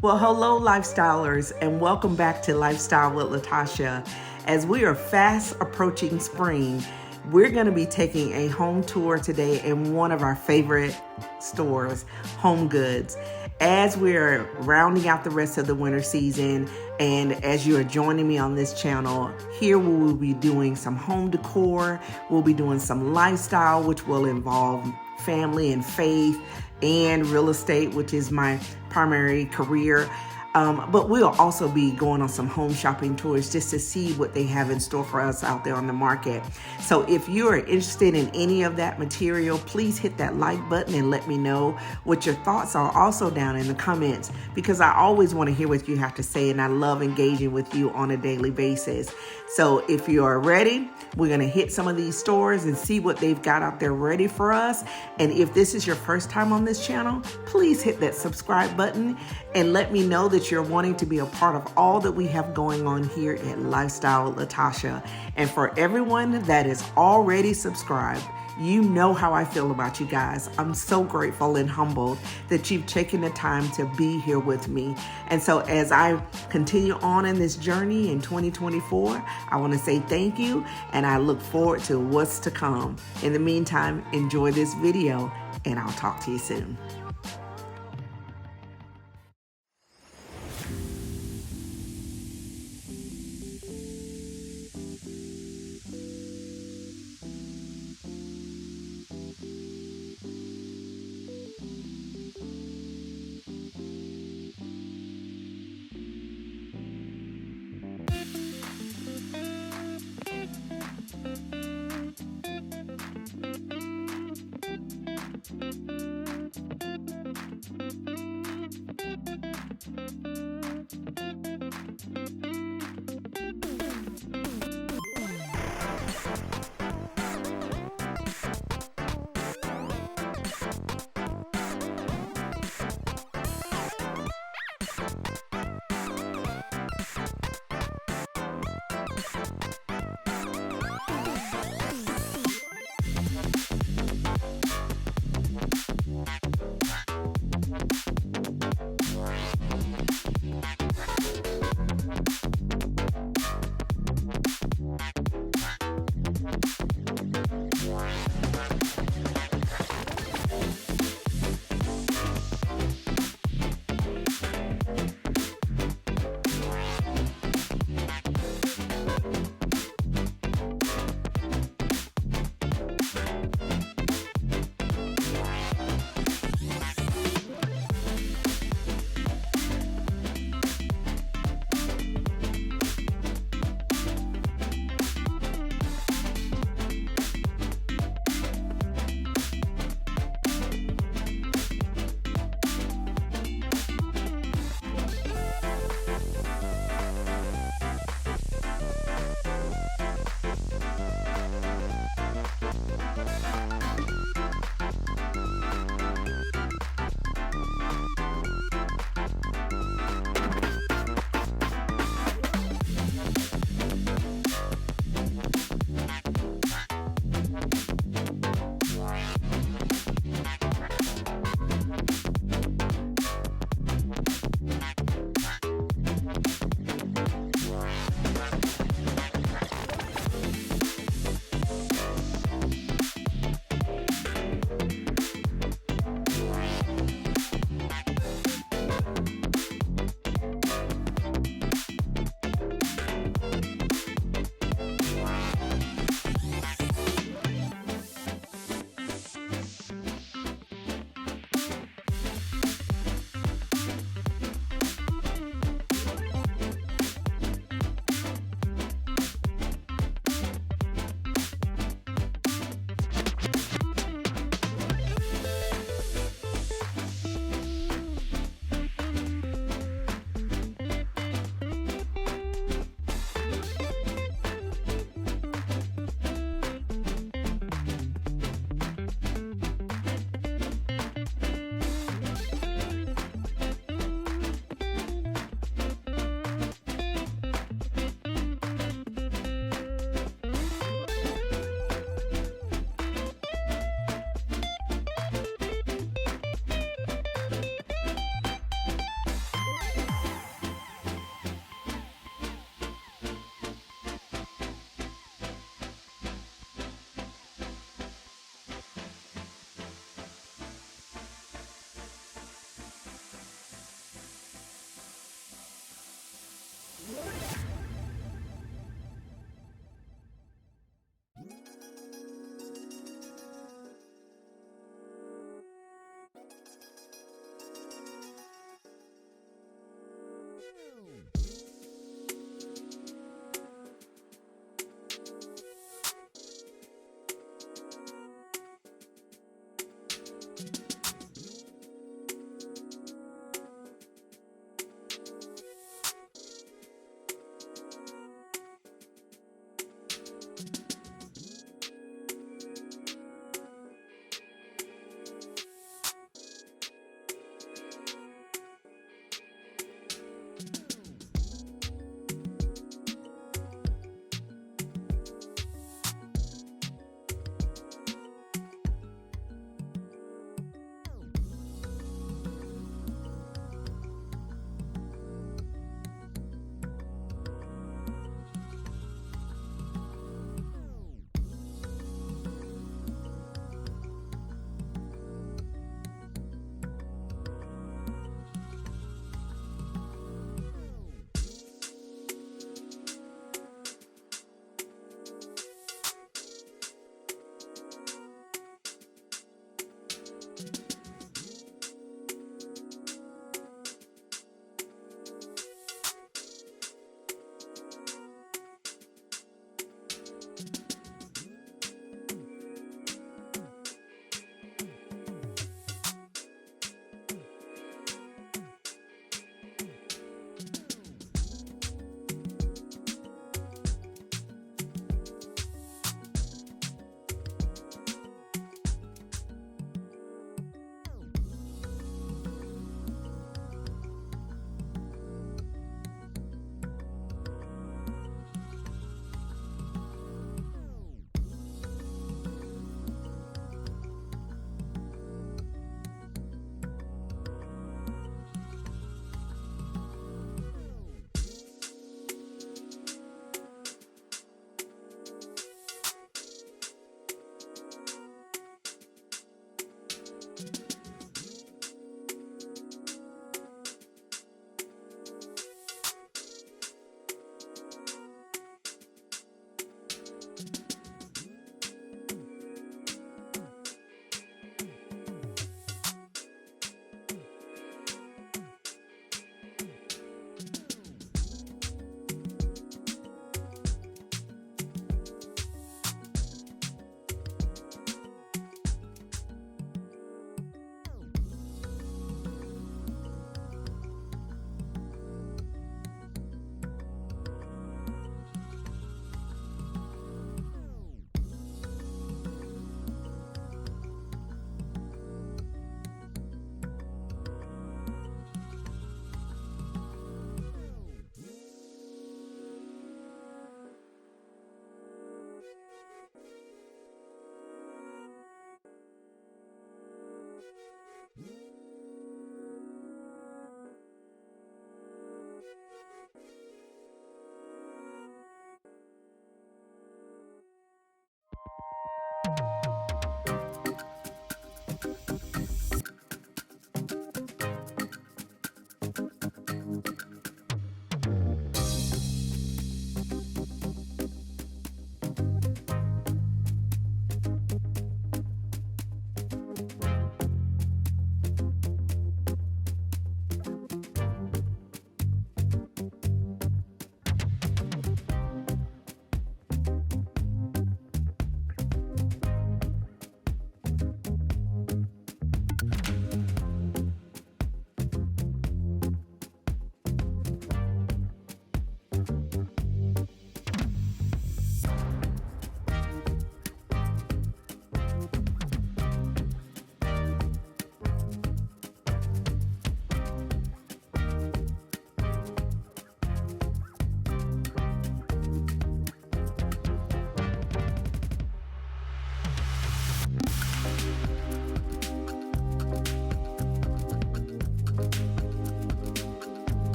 Well, hello, lifestylers, and welcome back to Lifestyle with Latasha. As we are fast approaching spring, we're going to be taking a home tour today in one of our favorite stores, Home Goods. As we're rounding out the rest of the winter season, and as you are joining me on this channel, here we will be doing some home decor. We'll be doing some lifestyle, which will involve family and faith, and real estate, which is my primary career. But we'll also be going on some home shopping tours just to see what they have in store for us out there on the market. So if you are interested in any of that material, please hit that like button and let me know what your thoughts are also down in the comments, because I always want to hear what you have to say, and I love engaging with you on a daily basis. So if you are ready, we're going to hit some of these stores and see what they've got out there ready for us. And if this is your first time on this channel, please hit that subscribe button and let me know that you're wanting to be a part of all that we have going on here at Lifestyle with Latasha. And for everyone that is already subscribed, you know how I feel about you guys. I'm so grateful and humbled that you've taken the time to be here with me. And so as I continue on in this journey in 2024, I want to say thank you, and I look forward to what's to come. In the meantime, enjoy this video, and I'll talk to you soon.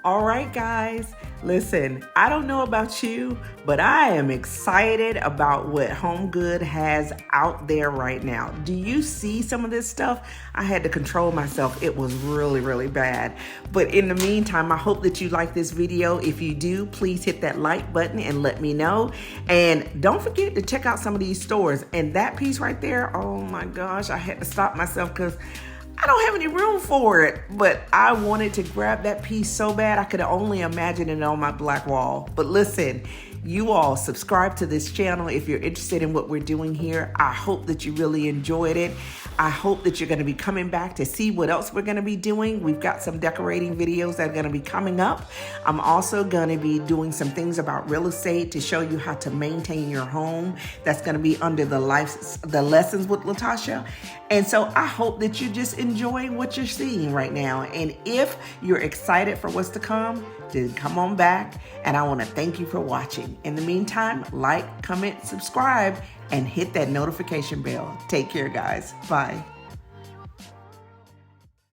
All right, guys, listen, I don't know about you, but I am excited about what Home Good has out there right now. Do you see some of this stuff? I had to control myself. It was really, really bad. But in the meantime, I hope that you like this video. If you do, please hit that like button and let me know. And don't forget to check out some of these stores. And that piece right there, oh my gosh, I had to stop myself because I don't have any room for it, but I wanted to grab that piece so bad I could only imagine it on my black wall. But listen, you all subscribe to this channel if you're interested in what we're doing here. I hope that you really enjoyed it. I hope that you're going to be coming back to see what else we're going to be doing. We've got some decorating videos that are going to be coming up. I'm also going to be doing some things about real estate to show you how to maintain your home. That's going to be under the lessons with Latasha. And so I hope that you're just enjoying what you're seeing right now. And if you're excited for what's to come, then come on back. And I want to thank you for watching. In the meantime, like, comment, subscribe, and hit that notification bell. Take care, guys. Bye.